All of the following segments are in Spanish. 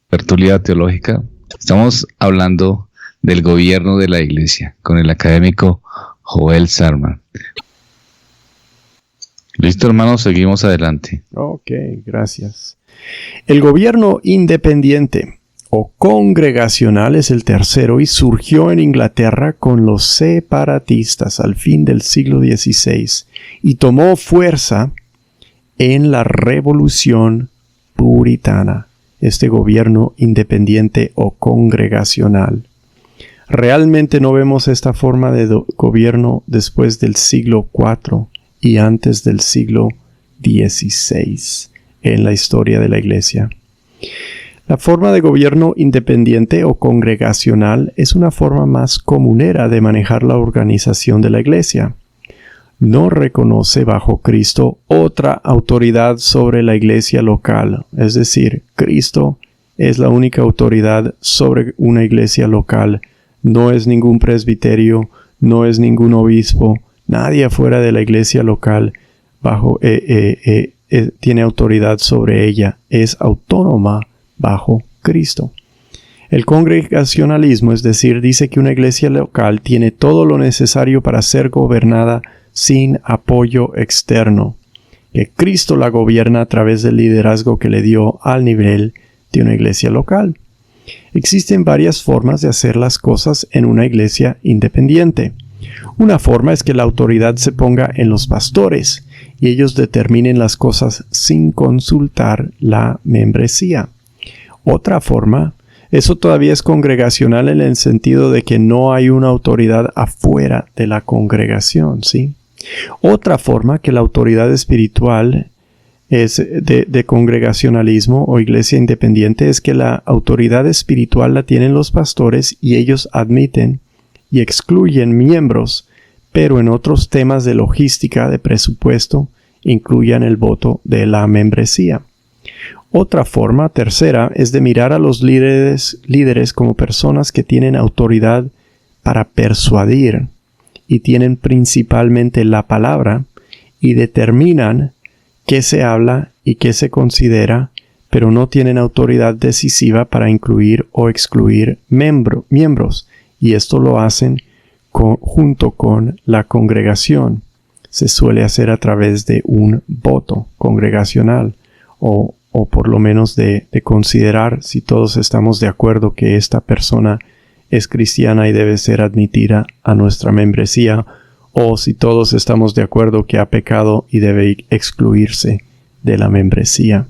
Tertulia teológica. Estamos hablando del gobierno de la Iglesia con el académico Joel Sarman. Listo, hermanos, seguimos adelante. Ok, gracias. El gobierno independiente o congregacional es el tercero y surgió en Inglaterra con los separatistas al fin del siglo XVI y tomó fuerza en la Revolución Puritana, este gobierno independiente o congregacional. Realmente no vemos esta forma de gobierno después del siglo IV y antes del siglo XVI en la historia de la Iglesia. La forma de gobierno independiente o congregacional es una forma más comunera de manejar la organización de la Iglesia. No reconoce bajo Cristo otra autoridad sobre la iglesia local. Es decir, Cristo es la única autoridad sobre una iglesia local. No es ningún presbiterio, no es ningún obispo, nadie afuera de la iglesia local tiene autoridad sobre ella. Es autónoma bajo Cristo. El congregacionalismo, es decir, dice que una iglesia local tiene todo lo necesario para ser gobernada sin apoyo externo, que Cristo la gobierna a través del liderazgo que le dio al nivel de una iglesia local. Existen varias formas de hacer las cosas en una iglesia independiente. Una forma es que la autoridad se ponga en los pastores y ellos determinen las cosas sin consultar la membresía. Otra forma, eso todavía es congregacional en el sentido de que no hay una autoridad afuera de la congregación, ¿sí? Otra forma que la autoridad espiritual es de congregacionalismo o iglesia independiente es que la autoridad espiritual la tienen los pastores y ellos admiten y excluyen miembros, pero en otros temas de logística, de presupuesto, incluyan el voto de la membresía. Otra forma, tercera, es de mirar a los líderes como personas que tienen autoridad para persuadir y tienen principalmente la palabra y determinan qué se habla y qué se considera, pero no tienen autoridad decisiva para incluir o excluir miembros, y esto lo hacen junto con la congregación. Se suele hacer a través de un voto congregacional o por lo menos de considerar si todos estamos de acuerdo que esta persona es cristiana y debe ser admitida a nuestra membresía, o si todos estamos de acuerdo que ha pecado y debe excluirse de la membresía.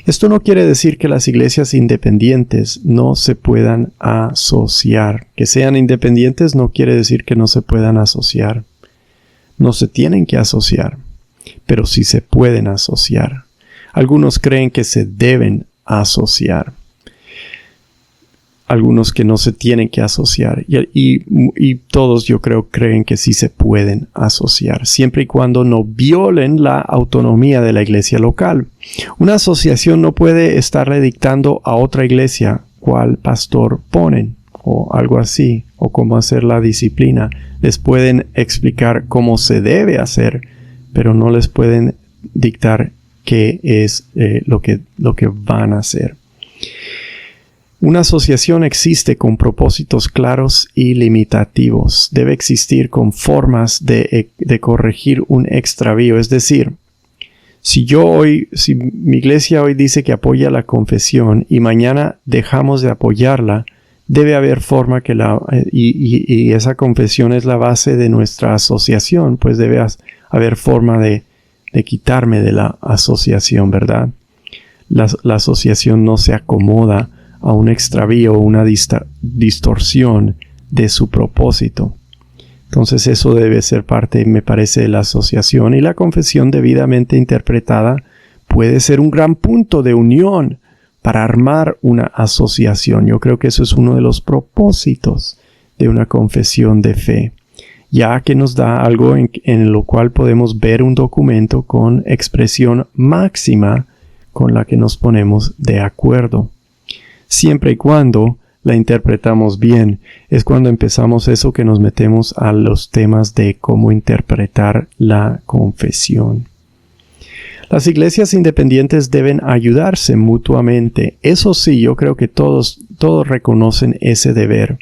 Esto no quiere decir que las iglesias independientes no se puedan asociar. Que sean independientes no quiere decir que no se puedan asociar. No se tienen que asociar, pero sí se pueden asociar. Algunos creen que se deben asociar. Algunos que no se tienen que asociar. Y todos, yo creo, creen que sí se pueden asociar, siempre y cuando no violen la autonomía de la iglesia local. Una asociación no puede estarle dictando a otra iglesia cuál pastor ponen, o algo así, o cómo hacer la disciplina. Les pueden explicar cómo se debe hacer, pero no les pueden dictar qué es lo que van a hacer. Una asociación existe con propósitos claros y limitativos. Debe existir con formas de corregir un extravío. Es decir, si mi iglesia hoy dice que apoya la confesión y mañana dejamos de apoyarla, debe haber forma y esa confesión es la base de nuestra asociación, pues debe haber forma de quitarme de la asociación, ¿verdad? La asociación no se acomoda a un extravío o una distorsión de su propósito. Entonces eso debe ser parte, me parece, de la asociación, y la confesión debidamente interpretada puede ser un gran punto de unión para armar una asociación. Yo creo que eso es uno de los propósitos de una confesión de fe, ya que nos da algo en lo cual podemos ver un documento con expresión máxima con la que nos ponemos de acuerdo. Siempre y cuando la interpretamos bien, es cuando empezamos eso que nos metemos a los temas de cómo interpretar la confesión. Las iglesias independientes deben ayudarse mutuamente. Eso sí, yo creo que todos reconocen ese deber.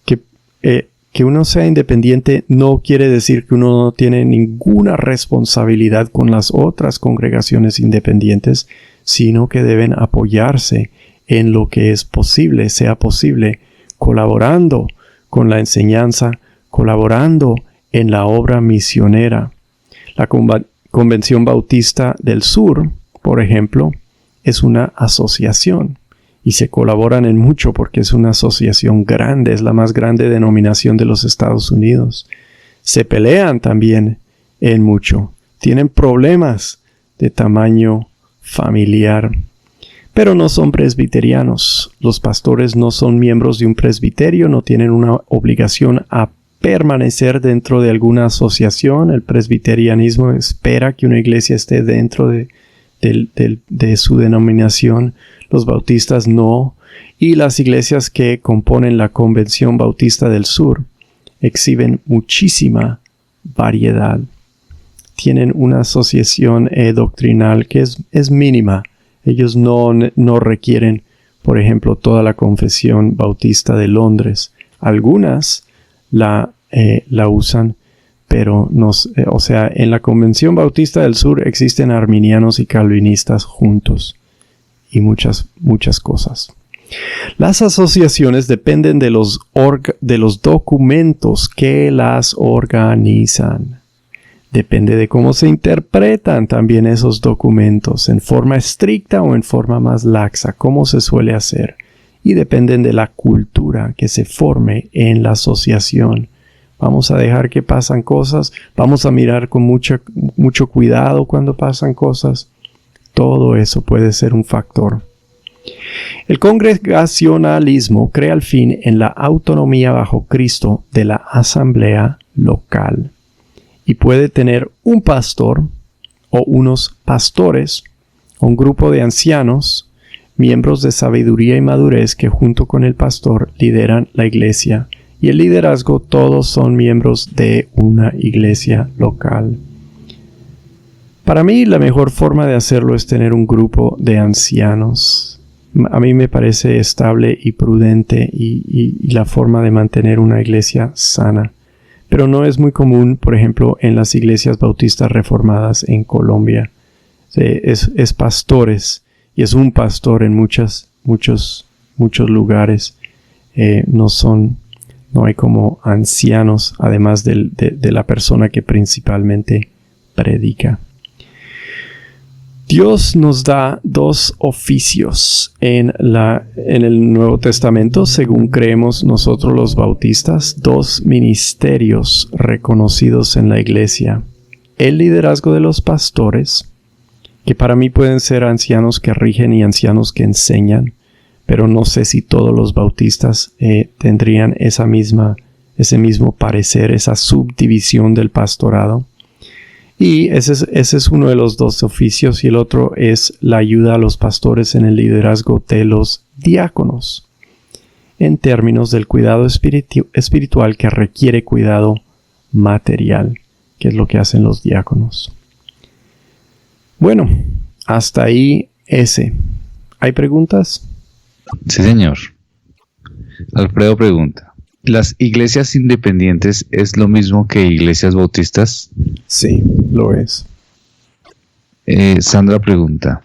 Que uno sea independiente no quiere decir que uno no tiene ninguna responsabilidad con las otras congregaciones independientes, sino que deben apoyarse en lo que es posible, sea posible, colaborando con la enseñanza, colaborando en la obra misionera. La Convención Bautista del Sur, por ejemplo, es una asociación y se colaboran en mucho porque es una asociación grande, es la más grande denominación de los Estados Unidos. Se pelean también en mucho, tienen problemas de tamaño familiar, pero no son presbiterianos. Los pastores no son miembros de un presbiterio, no tienen una obligación a permanecer dentro de alguna asociación. El presbiterianismo espera que una iglesia esté dentro de su denominación. Los bautistas no. Y las iglesias que componen la Convención Bautista del Sur exhiben muchísima variedad. Tienen una asociación doctrinal que es mínima. Ellos no requieren, por ejemplo, toda la Confesión Bautista de Londres. Algunas la usan, pero en la Convención Bautista del Sur existen arminianos y calvinistas juntos y muchas cosas. Las asociaciones dependen de los documentos que las organizan. Depende de cómo se interpretan también esos documentos, en forma estricta o en forma más laxa, cómo se suele hacer. Y dependen de la cultura que se forme en la asociación. Vamos a dejar que pasan cosas, vamos a mirar con mucho cuidado cuando pasan cosas. Todo eso puede ser un factor. El congregacionalismo cree al fin en la autonomía bajo Cristo de la asamblea local. Y puede tener un pastor o unos pastores o un grupo de ancianos, miembros de sabiduría y madurez que junto con el pastor lideran la iglesia. Y el liderazgo todos son miembros de una iglesia local. Para mí la mejor forma de hacerlo es tener un grupo de ancianos. A mí me parece estable y prudente y la forma de mantener una iglesia sana. Pero no es muy común, por ejemplo, en las iglesias bautistas reformadas en Colombia. Es pastores y es un pastor en muchos lugares. No hay como ancianos, además de la persona que principalmente predica. Dios nos da dos oficios en el Nuevo Testamento, según creemos nosotros los bautistas, dos ministerios reconocidos en la iglesia. El liderazgo de los pastores, que para mí pueden ser ancianos que rigen y ancianos que enseñan, pero no sé si todos los bautistas tendrían ese mismo parecer, esa subdivisión del pastorado. Y ese es uno de los dos oficios, y el otro es la ayuda a los pastores en el liderazgo de los diáconos, en términos del cuidado espiritual que requiere cuidado material, que es lo que hacen los diáconos. Bueno, hasta ahí ese. ¿Hay preguntas? Sí, señor. Alfredo pregunta: ¿las iglesias independientes es lo mismo que iglesias bautistas? Sí, lo es. Sandra pregunta: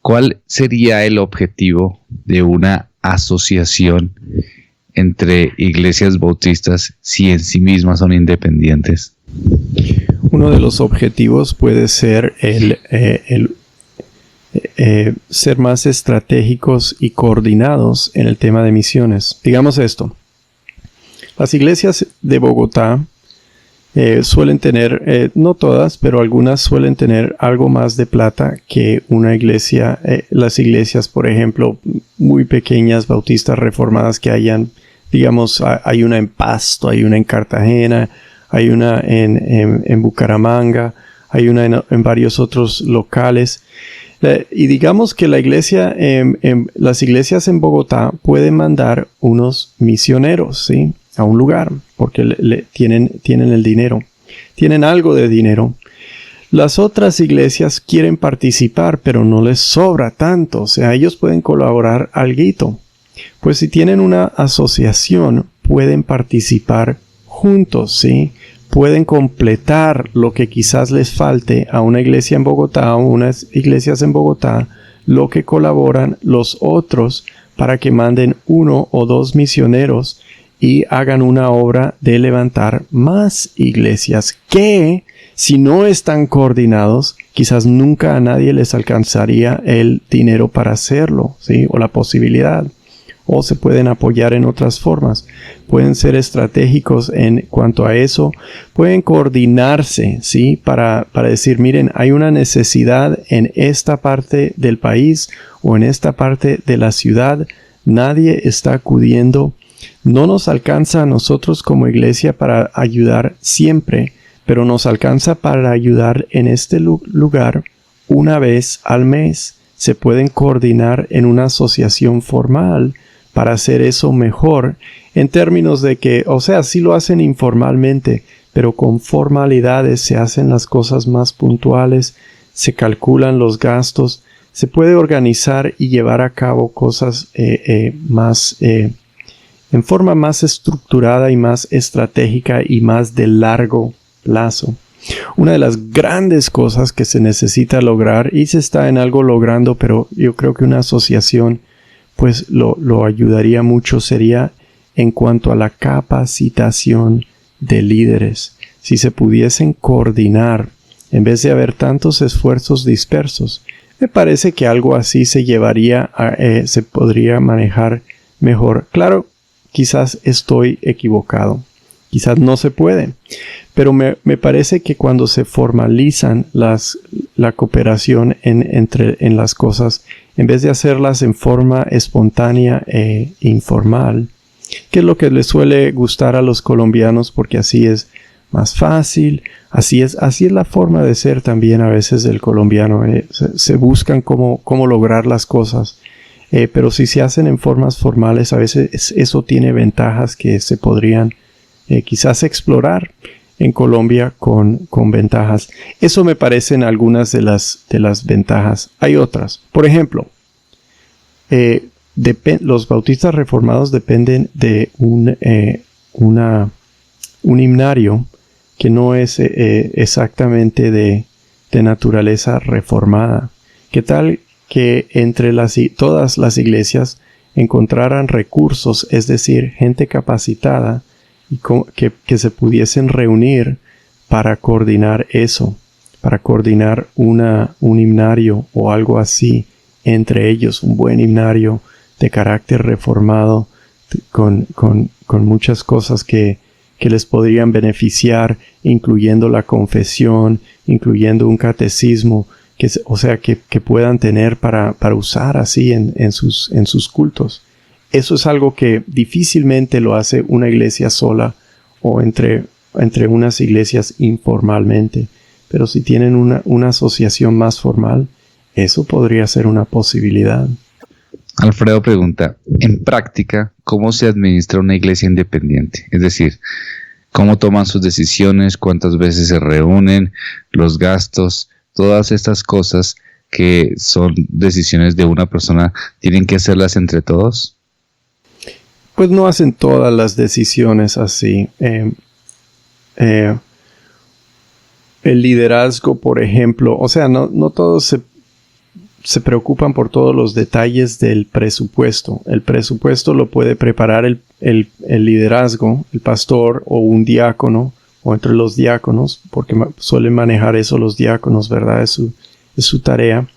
¿cuál sería el objetivo de una asociación entre iglesias bautistas si en sí mismas son independientes? Uno de los objetivos puede ser ser más estratégicos y coordinados en el tema de misiones. Digamos esto: las iglesias de Bogotá suelen tener, no todas, pero algunas suelen tener algo más de plata que una iglesia. Las iglesias, por ejemplo, muy pequeñas, bautistas reformadas que hayan, digamos, hay una en Pasto, hay una en Cartagena, hay una en Bucaramanga, hay una en varios otros locales. Y digamos que las iglesias en Bogotá pueden mandar unos misioneros, ¿sí?, a un lugar, porque tienen el dinero, tienen algo de dinero. Las otras iglesias quieren participar, pero no les sobra tanto. O sea, ellos pueden colaborar alguito. Pues si tienen una asociación, pueden participar juntos, ¿sí? Pueden completar lo que quizás les falte a una iglesia en Bogotá o unas iglesias en Bogotá, lo que colaboran los otros para que manden 1 o 2 misioneros y hagan una obra de levantar más iglesias que, si no están coordinados, quizás nunca a nadie les alcanzaría el dinero para hacerlo, ¿sí? O la posibilidad. O se pueden apoyar en otras formas. Pueden ser estratégicos en cuanto a eso. Pueden coordinarse, ¿sí? Para decir, miren, hay una necesidad en esta parte del país o en esta parte de la ciudad. Nadie está acudiendo. No nos alcanza a nosotros como iglesia para ayudar siempre, pero nos alcanza para ayudar en este lugar una vez al mes. Se pueden coordinar en una asociación formal para hacer eso mejor, en términos de que, o sea, sí lo hacen informalmente, pero con formalidades se hacen las cosas más puntuales, se calculan los gastos, se puede organizar y llevar a cabo cosas en forma más estructurada y más estratégica y más de largo plazo. Una de las grandes cosas que se necesita lograr, y se está en algo logrando, pero yo creo que una asociación pues lo ayudaría mucho, sería en cuanto a la capacitación de líderes. Si se pudiesen coordinar, en vez de haber tantos esfuerzos dispersos, me parece que algo así se podría manejar mejor. Claro, quizás estoy equivocado. Quizás no se puede. Pero me parece que cuando se formalizan la cooperación en las cosas, en vez de hacerlas en forma espontánea e informal, que es lo que les suele gustar a los colombianos porque así es más fácil, así es la forma de ser también a veces del colombiano. Se buscan cómo lograr las cosas. Pero si se hacen en formas formales, a veces eso tiene ventajas que se podrían quizás explorar en Colombia con ventajas. Eso me parecen algunas de las ventajas. Hay otras. Por ejemplo, los bautistas reformados dependen de un himnario que no es exactamente de naturaleza reformada. ¿Qué tal que entre todas las iglesias encontraran recursos, es decir, gente capacitada, y que se pudiesen reunir para coordinar eso, para coordinar un himnario o algo así entre ellos, un buen himnario de carácter reformado con muchas cosas que les podrían beneficiar, incluyendo la confesión, incluyendo un catecismo, que puedan tener para usar así en sus cultos. Eso es algo que difícilmente lo hace una iglesia sola o entre unas iglesias informalmente. Pero si tienen una asociación más formal, eso podría ser una posibilidad. Alfredo pregunta, en práctica, ¿cómo se administra una iglesia independiente? Es decir, ¿cómo toman sus decisiones? ¿Cuántas veces se reúnen? ¿Los gastos? Todas estas cosas que son decisiones de una persona, ¿tienen que hacerlas entre todos? Pues no hacen todas las decisiones así. El liderazgo, por ejemplo, o sea, no todos se preocupan por todos los detalles del presupuesto. El presupuesto lo puede preparar el liderazgo, el pastor o un diácono, o entre los diáconos, porque suelen manejar eso los diáconos, ¿verdad? Es su tarea.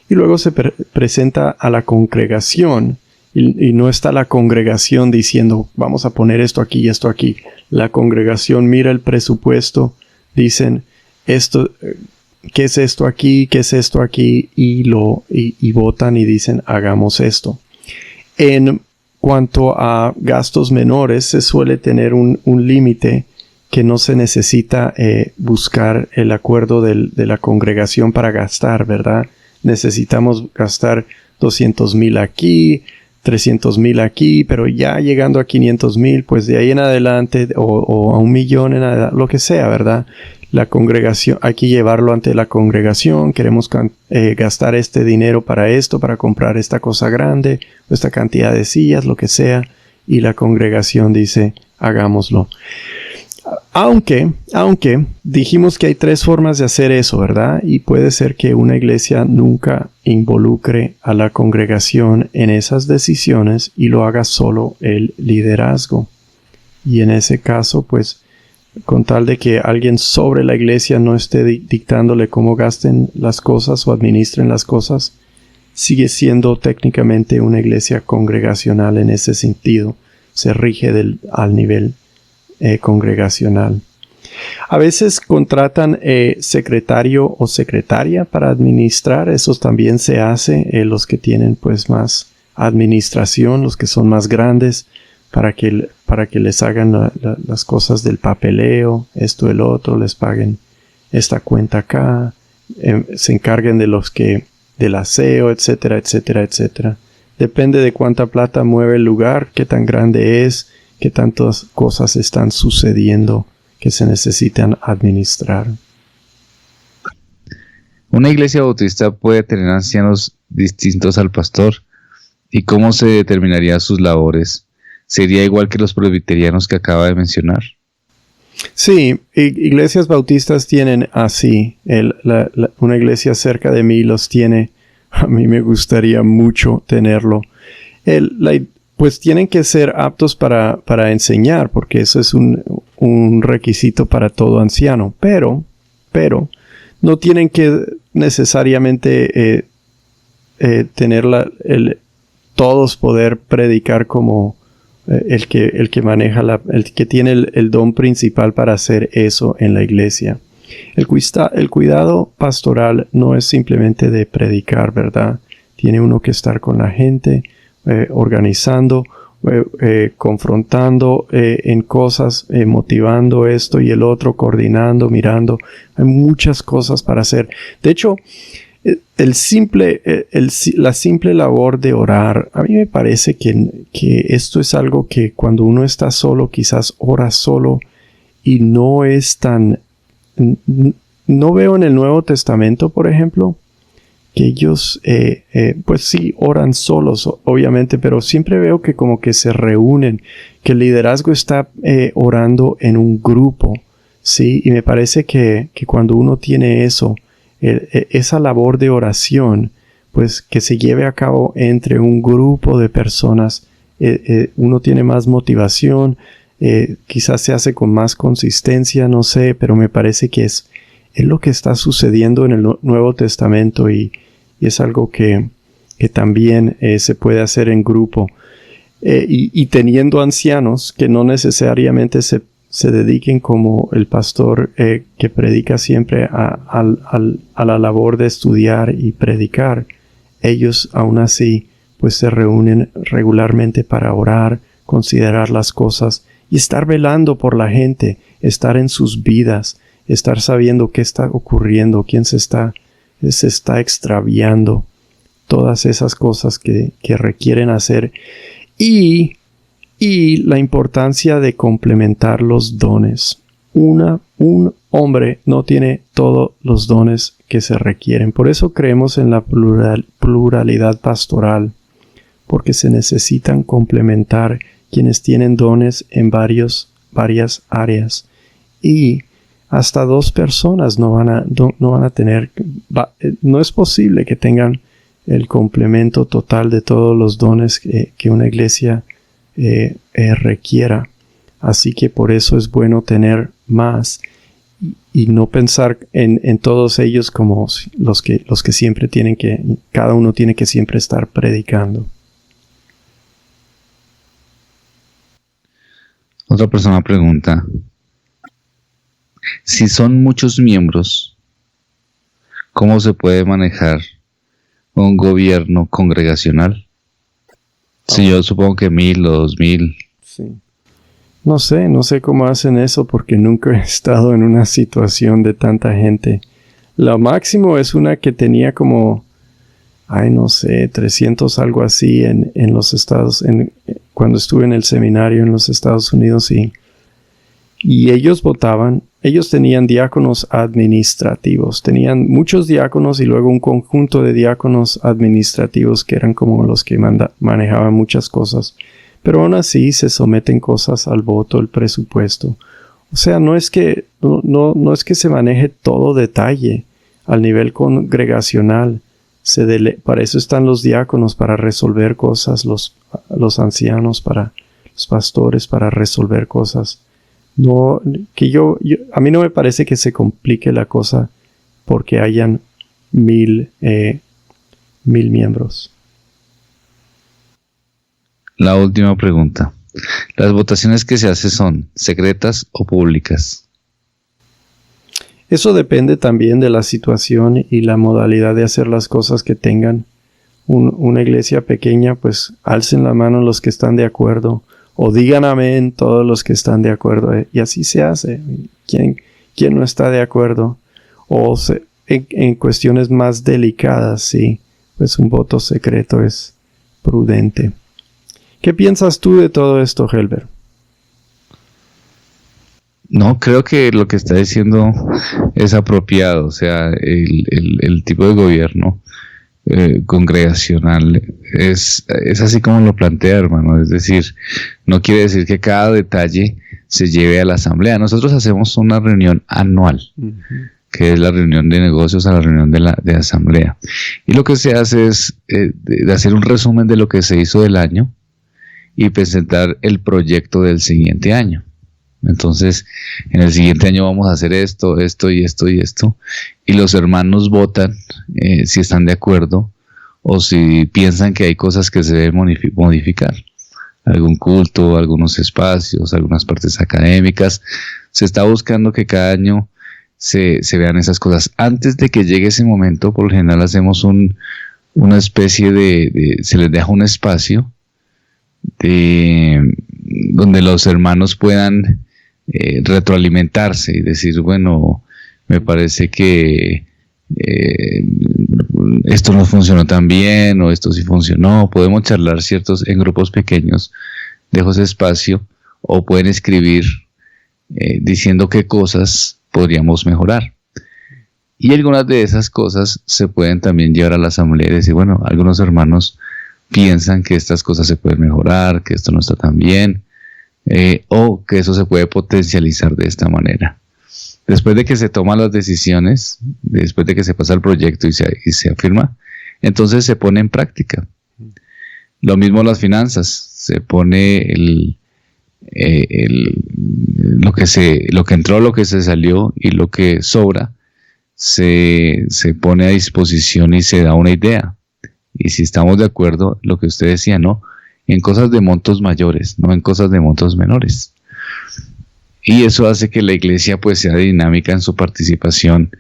Y luego se presenta a la congregación. Y no está la congregación diciendo, vamos a poner esto aquí y esto aquí. La congregación mira el presupuesto, dicen, ¿qué es esto aquí? ¿Qué es esto aquí? Y votan y dicen, hagamos esto. En cuanto a gastos menores, se suele tener un límite que no se necesita buscar el acuerdo de la congregación para gastar, ¿verdad? Necesitamos gastar 200,000 aquí, 300,000 aquí, pero ya llegando a 500,000, pues de ahí en adelante, o a 1,000,000 en adelante, lo que sea, ¿verdad? la congregación, hay que llevarlo ante la congregación, queremos gastar este dinero para esto, para comprar esta cosa grande, esta cantidad de sillas, lo que sea, y la congregación dice, hagámoslo. Aunque dijimos que hay 3 formas de hacer eso, ¿verdad? Y puede ser que una iglesia nunca involucre a la congregación en esas decisiones y lo haga solo el liderazgo. Y en ese caso, pues, con tal de que alguien sobre la iglesia no esté dictándole cómo gasten las cosas o administren las cosas, sigue siendo técnicamente una iglesia congregacional en ese sentido. Se rige al nivel congregacional. A veces contratan secretario o secretaria para administrar. Eso también se hace. Los que tienen pues más administración, los que son más grandes, para que les hagan las cosas del papeleo, esto, el otro, les paguen esta cuenta acá, se encarguen del aseo, etcétera, etcétera, etcétera. Depende de cuánta plata mueve el lugar, qué tan grande es, qué tantas cosas están sucediendo que se necesitan administrar. Una iglesia bautista puede tener ancianos distintos al pastor. ¿Y cómo se determinarían sus labores? ¿Sería igual que los presbiterianos que acaba de mencionar? Sí, iglesias bautistas tienen así. Una iglesia cerca de mí los tiene. A mí me gustaría mucho tenerlo. Pues tienen que ser aptos para enseñar, porque eso es un requisito para todo anciano. Pero no tienen que necesariamente tener todos poder predicar como el que maneja el que tiene el don principal para hacer eso en la iglesia. El cuidado pastoral no es simplemente de predicar, ¿verdad? Tiene uno que estar con la gente, organizando, confrontando en cosas, motivando esto y el otro, coordinando, mirando. Hay muchas cosas para hacer. De hecho, la simple labor de orar, a mí me parece que esto es algo que cuando uno está solo, quizás ora solo y no es tan... No veo en el Nuevo Testamento, por ejemplo, que ellos, pues sí, oran solos, obviamente, pero siempre veo que como que se reúnen, que el liderazgo está orando en un grupo, ¿sí? Y me parece que cuando uno tiene eso, esa labor de oración, pues que se lleve a cabo entre un grupo de personas, uno tiene más motivación, quizás se hace con más consistencia, no sé, pero me parece que es lo que está sucediendo en el Nuevo Testamento y es algo que también se puede hacer en grupo. Y teniendo ancianos que no necesariamente se dediquen como el pastor que predica siempre a la labor de estudiar y predicar, ellos aún así pues se reúnen regularmente para orar, considerar las cosas y estar velando por la gente, estar en sus vidas, estar sabiendo qué está ocurriendo, quién se está extraviando, todas esas cosas que requieren hacer y la importancia de complementar los dones. Un hombre no tiene todos los dones que se requieren. Por eso creemos en la pluralidad pastoral, porque se necesitan complementar quienes tienen dones en varias áreas. Y hasta 2 personas no van a tener, no es posible que tengan el complemento total de todos los dones que una iglesia requiera. Así que por eso es bueno tener más y no pensar en todos ellos como los que siempre cada uno tiene que siempre estar predicando. Otra persona pregunta, si son muchos miembros, ¿cómo se puede manejar un gobierno congregacional? Sí, yo supongo que 1,000 o 2,000. Sí. No sé cómo hacen eso porque nunca he estado en una situación de tanta gente. Lo máximo es una que tenía como, 300 algo así en los Estados, cuando estuve en el seminario en los Estados Unidos y ellos votaban ellos tenían diáconos administrativos. Tenían muchos diáconos y luego un conjunto de diáconos administrativos que eran como los que manejaban muchas cosas. Pero aún así se someten cosas al voto, el presupuesto. O sea, no es que se maneje todo detalle al nivel congregacional. Para eso están los diáconos, para resolver cosas, los ancianos, los pastores, para resolver cosas. No, a mí no me parece que se complique la cosa porque hayan 1000 miembros. La última pregunta. ¿Las votaciones que se hacen son secretas o públicas? Eso depende también de la situación y la modalidad de hacer las cosas que tengan. Una iglesia pequeña, pues alcen la mano los que están de acuerdo. O digan amén todos los que están de acuerdo. Y así se hace. ¿Quién no está de acuerdo? O en cuestiones más delicadas, sí. Pues un voto secreto es prudente. ¿Qué piensas tú de todo esto, Helber? No, creo que lo que está diciendo es apropiado. O sea, el tipo de gobierno congregacional es así como lo plantea, hermano. Es decir, no quiere decir que cada detalle se lleve a la asamblea. Nosotros hacemos una reunión anual, que es la reunión de negocios a la reunión de asamblea. Y lo que se hace es de hacer un resumen de lo que se hizo del año y presentar el proyecto del siguiente año. Entonces, en el siguiente año vamos a hacer esto y esto y esto. Y los hermanos votan si están de acuerdo o si piensan que hay cosas que se deben modificar. Algún culto, algunos espacios, algunas partes académicas. Se está buscando que cada año se vean esas cosas. Antes de que llegue ese momento, por lo general hacemos una especie se les deja un espacio donde los hermanos puedan retroalimentarse y decir, bueno, me parece que esto no funcionó tan bien o esto sí funcionó. Podemos charlar en grupos pequeños, dejo ese espacio, o pueden escribir diciendo qué cosas podríamos mejorar. Y algunas de esas cosas se pueden también llevar a la asamblea y decir, bueno, algunos hermanos piensan que estas cosas se pueden mejorar, que esto no está tan bien, o que eso se puede potencializar de esta manera. Después de que se toman las decisiones, después de que se pasa el proyecto y se afirma, entonces se pone en práctica. Lo mismo las finanzas, se pone lo que entró, lo que se salió y lo que sobra, se pone a disposición y se da una idea. Y si estamos de acuerdo, lo que usted decía, ¿no? En cosas de montos mayores, no en cosas de montos menores. Y eso hace que la iglesia pues sea dinámica en su participación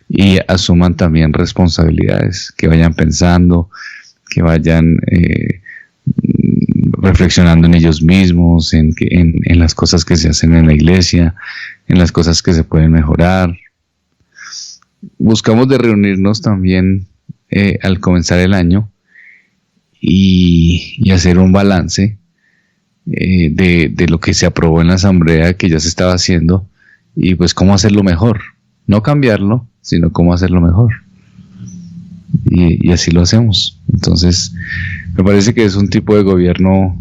y asuman también responsabilidades, que vayan pensando, que vayan reflexionando en ellos mismos, en las cosas que se hacen en la iglesia, en las cosas que se pueden mejorar. Buscamos de reunirnos también al comenzar el año y hacer un balance de lo que se aprobó en la asamblea, que ya se estaba haciendo, y pues cómo hacerlo mejor. No cambiarlo, sino cómo hacerlo mejor. Y así lo hacemos. Entonces, me parece que es un tipo de gobierno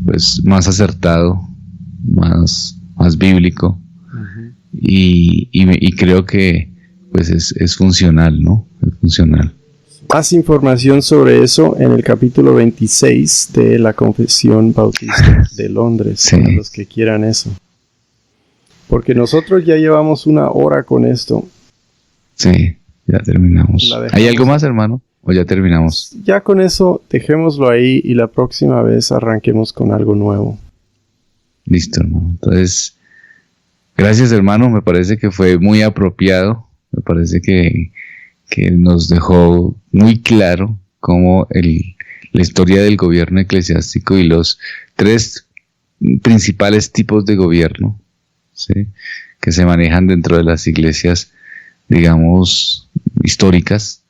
pues más acertado, más bíblico, y creo que pues es funcional, ¿no? Es funcional. Más información sobre eso en el capítulo 26 de la Confesión Bautista de Londres, sí, para los que quieran eso. Porque nosotros ya llevamos 1 hora con esto. Sí, ya terminamos. ¿Hay algo más, hermano? ¿O ya terminamos? Ya con eso, dejémoslo ahí y la próxima vez arranquemos con algo nuevo. Listo, hermano. Entonces, gracias, hermano. Me parece que fue muy apropiado. Me parece que nos dejó muy claro cómo la historia del gobierno eclesiástico y los 3 principales tipos de gobierno, ¿sí?, que se manejan dentro de las iglesias, digamos, históricas.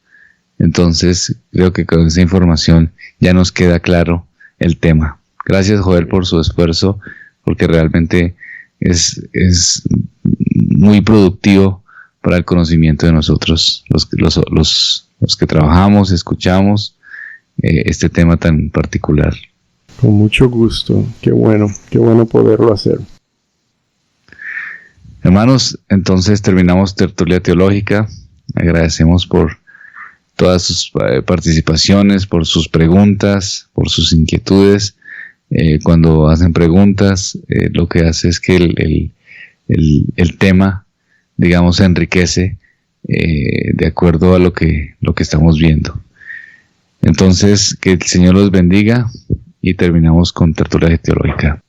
Entonces, creo que con esa información ya nos queda claro el tema. Gracias, Joel, por su esfuerzo, porque realmente es muy productivo para el conocimiento de nosotros, los que trabajamos, escuchamos este tema tan particular. Con mucho gusto. Qué bueno poderlo hacer. Hermanos, entonces terminamos Tertulia Teológica. Agradecemos por todas sus participaciones, por sus preguntas, por sus inquietudes. Cuando hacen preguntas, lo que hace es que el tema, digamos, se enriquece de acuerdo a lo que estamos viendo. Entonces, que el Señor los bendiga y terminamos con Tertulia Teológica.